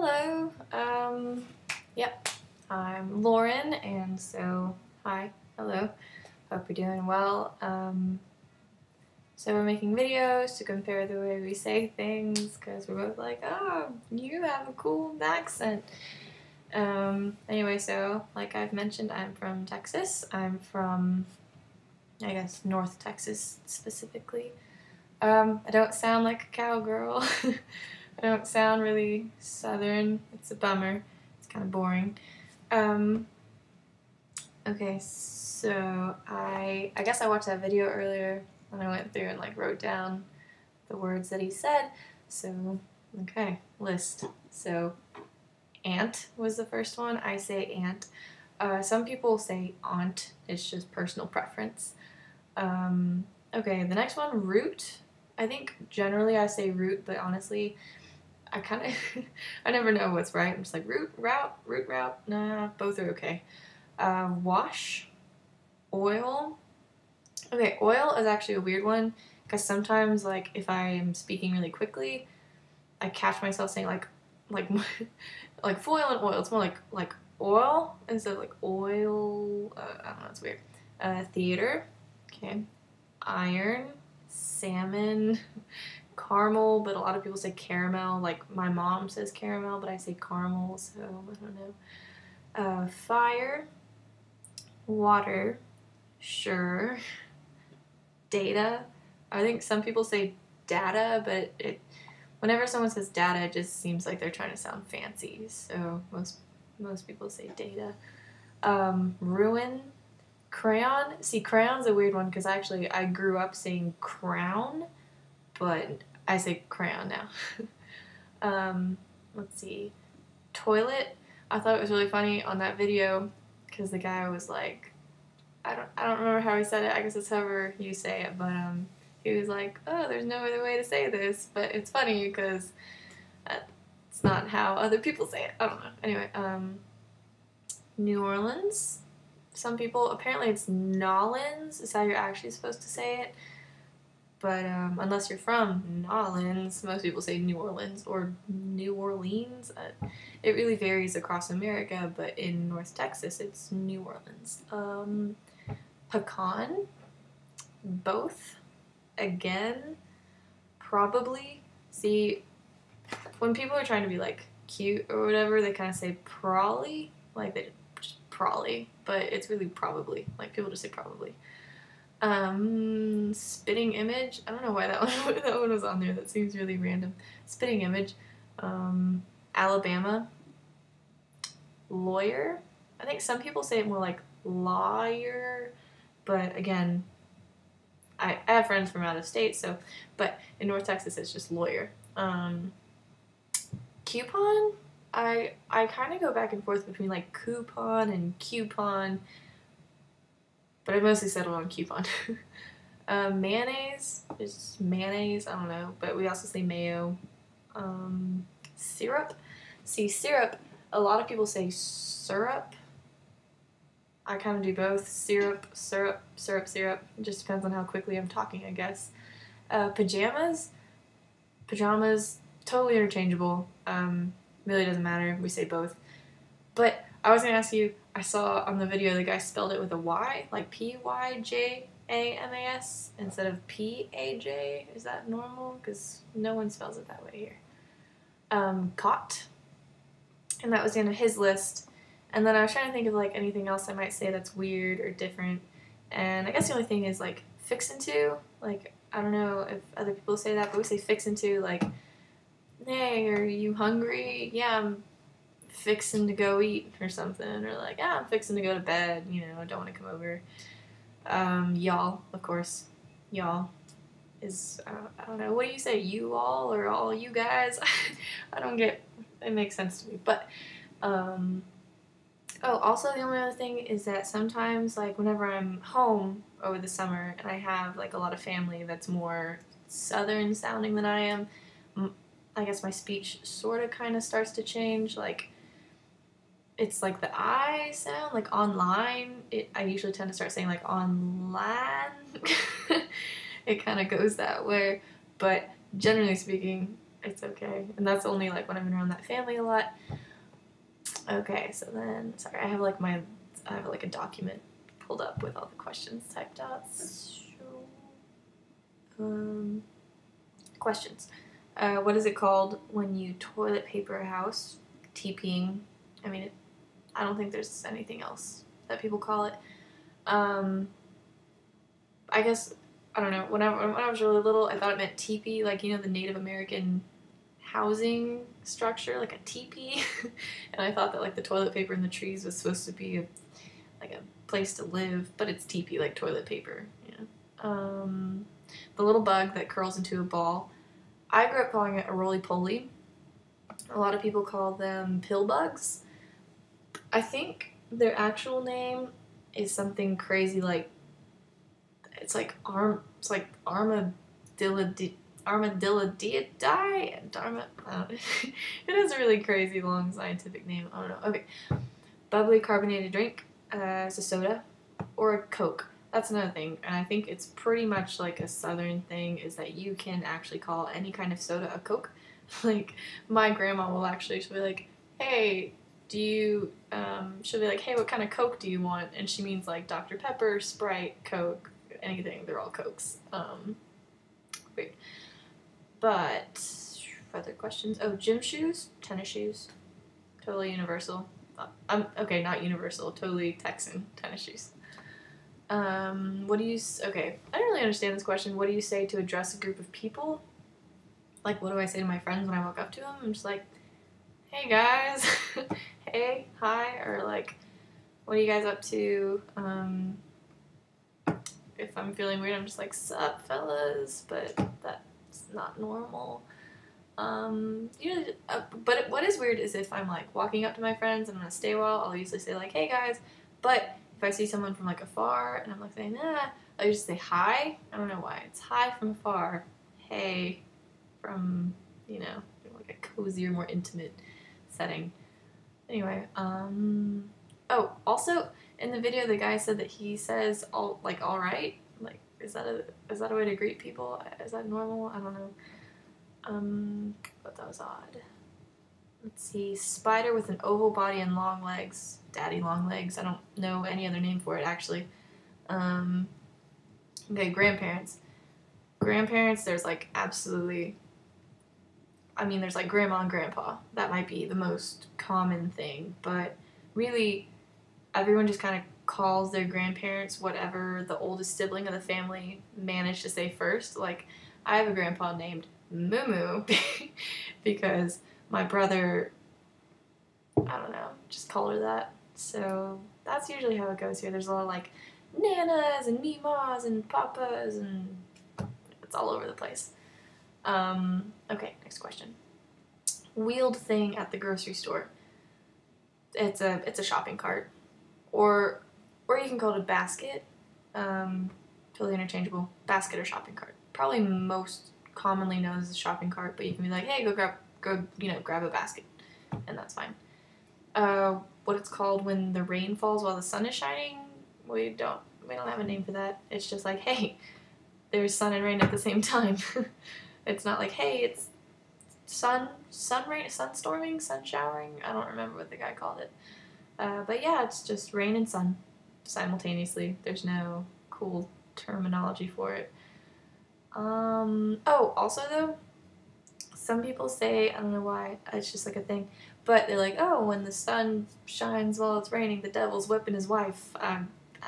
Hello. Yep, I'm Lauren, and so hi, hello. Hope you're doing well. So we're making videos to compare the way we say things because we're both like, oh, you have a cool accent. Anyway, so like I've mentioned, I'm from Texas. I'm from, I guess, North Texas specifically. I don't sound like a cowgirl. I don't sound really southern. It's a bummer. It's kind of boring. Okay, so I guess I watched that video earlier and I went through and like wrote down the words that he said. So, okay, list. So, aunt was the first one. I say aunt. Some people say aunt. It's just personal preference. Okay, the next one, root. I think generally I say root, but honestly, I kind of, I never know what's right. I'm just like root, route, nah, both are okay. Wash, oil. Okay, oil is actually a weird one because sometimes, like, if I am speaking really quickly, I catch myself saying like, like foil and oil. It's more like oil instead of like oil. I don't know, it's weird. Theater, okay. Iron, salmon, caramel, but a lot of people say caramel. Like my mom says caramel, but I say caramel, so I don't know. Fire, water, sure, data. I think some people say data, but whenever someone says data, it just seems like they're trying to sound fancy. So most people say data. Ruin, crayon. See, crayon's a weird one because I grew up saying crown, but I say crayon now. Let's see. Toilet. I thought it was really funny on that video because the guy was like, I don't remember how he said it. I guess it's however you say it, but he was like, oh, there's no other way to say this, but it's funny because it's not how other people say it. I don't know. Anyway, New Orleans. Some people, apparently it's Nolans is how you're actually supposed to say it. But unless you're from Nolans, most people say New Orleans or New Orleans. It really varies across America, but in North Texas, it's New Orleans. Pecan, both, again, probably. See, when people are trying to be like cute or whatever, they kind of say probably, like they just probably, but it's really probably. Like people just say probably. Spitting image. I don't know why that one was on there. That seems really random. Spitting image. Alabama. Lawyer. I think some people say it more like liar, but again, I have friends from out of state, so, but in North Texas it's just lawyer. Coupon. I kind of go back and forth between like coupon and coupon, but I mostly settled on coupon. Mayonnaise is mayonnaise, I don't know, but we also say mayo. Syrup. See, syrup, a lot of people say syrup. I kind of do both. Syrup, syrup, syrup, syrup. It just depends on how quickly I'm talking, I guess. Pajamas. Pajamas, totally interchangeable. Really doesn't matter. We say both. But I was going to ask you, I saw on the video the guy spelled it with a Y, like Pyjamas instead of Paj. Is that normal? Because no one spells it that way here. Cot. And that was the end of his list. And then I was trying to think of like anything else I might say that's weird or different. And I guess the only thing is like fixin' to. Like, I don't know if other people say that, but we say fixin' to, like, hey, are you hungry? Yeah, I'm fixing to go eat or something, or like, I'm fixing to go to bed, you know, I don't want to come over. Y'all, of course. Y'all is, I don't know, what do you say, you all or all you guys? I don't get, it makes sense to me, but, oh, also the only other thing is that sometimes, like, whenever I'm home over the summer and I have, like, a lot of family that's more southern sounding than I am, I guess my speech sort of kind of starts to change, like, it's like the I sound, like online, I usually tend to start saying like online. It kind of goes that way, but generally speaking, It's okay. And that's only like when I'm around that family a lot. Okay, so then, sorry, I have like a document pulled up with all the questions typed out. Questions. What is it called when you toilet paper a house? TPing. I mean, I don't think there's anything else that people call it. I guess, I don't know, when I was really little, I thought it meant teepee, like, you know, the Native American housing structure, like a teepee. And I thought that, like, the toilet paper in the trees was supposed to be like a place to live, but it's teepee, like toilet paper. Yeah. The little bug that curls into a ball. I grew up calling it a roly-poly. A lot of people call them pill bugs. I think their actual name is something crazy like, it's like armadillididae. It has a really crazy long scientific name. I don't know. Okay. Bubbly carbonated drink. It's a soda or a Coke. That's another thing, and I think it's pretty much like a southern thing, is that you can actually call any kind of soda a Coke. Like, my grandma will actually, she'll be like, hey, she'll be like, hey, what kind of Coke do you want? And she means like Dr. Pepper, Sprite, Coke, anything. They're all Cokes. Wait. But, further questions? Oh, gym shoes? Tennis shoes. Totally universal. Okay, not universal, totally Texan tennis shoes. Okay, I don't really understand this question. What do you say to address a group of people? Like, what do I say to my friends when I walk up to them? I'm just like, hey guys, hey, hi, or like, what are you guys up to? If I'm feeling weird, I'm just like, sup, fellas, but that's not normal. Usually, but what is weird is if I'm like walking up to my friends and I'm gonna stay a while, I'll usually say like, hey guys, but if I see someone from like afar and I'm like saying, I just say hi. I don't know why. It's hi from afar. Hey from, like a cozier, more intimate setting. Anyway, oh, also in the video the guy said that he says all right. Like, is that a way to greet people? Is that normal? I don't know. But that was odd. Let's see. Spider with an oval body and long legs. Daddy long legs. I don't know any other name for it, actually. Okay, grandparents. Grandparents, there's like absolutely... there's like grandma and grandpa. That might be the most common thing. But really, everyone just kind of calls their grandparents whatever the oldest sibling of the family managed to say first. Like, I have a grandpa named Moo because my brother, I don't know, just called her that. So that's usually how it goes here. There's a lot of like nanas and mimas and papas, and it's all over the place. Okay, next question. Wheeled thing at the grocery store. It's a shopping cart, or you can call it a basket. Totally interchangeable. Basket or shopping cart. Probably most commonly known as a shopping cart, but you can be like, hey, go grab a basket, and that's fine. What it's called when the rain falls while the sun is shining, we don't have a name for that. It's just like, hey, there's sun and rain at the same time. It's not like, hey, it's sunstorming, sun showering. I don't remember what the guy called it. But yeah, it's just rain and sun simultaneously. There's no cool terminology for it. Oh, also though, some people say, I don't know why, it's just like a thing, but they're like, oh, when the sun shines while it's raining, the devil's whipping his wife. I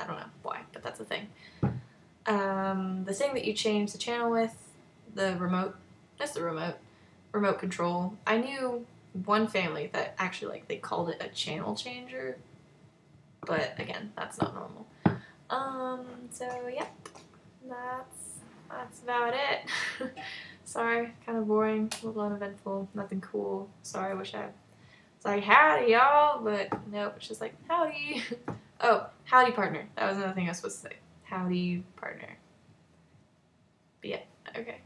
don't know why, but that's a thing. The thing that you change the channel with, the remote, that's the remote control. I knew one family that actually, like, they called it a channel changer, but again, that's not normal. So yeah, that's about it. Sorry, kind of boring, a little uneventful, nothing cool. Sorry, I wish I was like, howdy y'all, but nope, it's just like, howdy. Oh, howdy partner. That was another thing I was supposed to say. Howdy partner. But yeah, okay.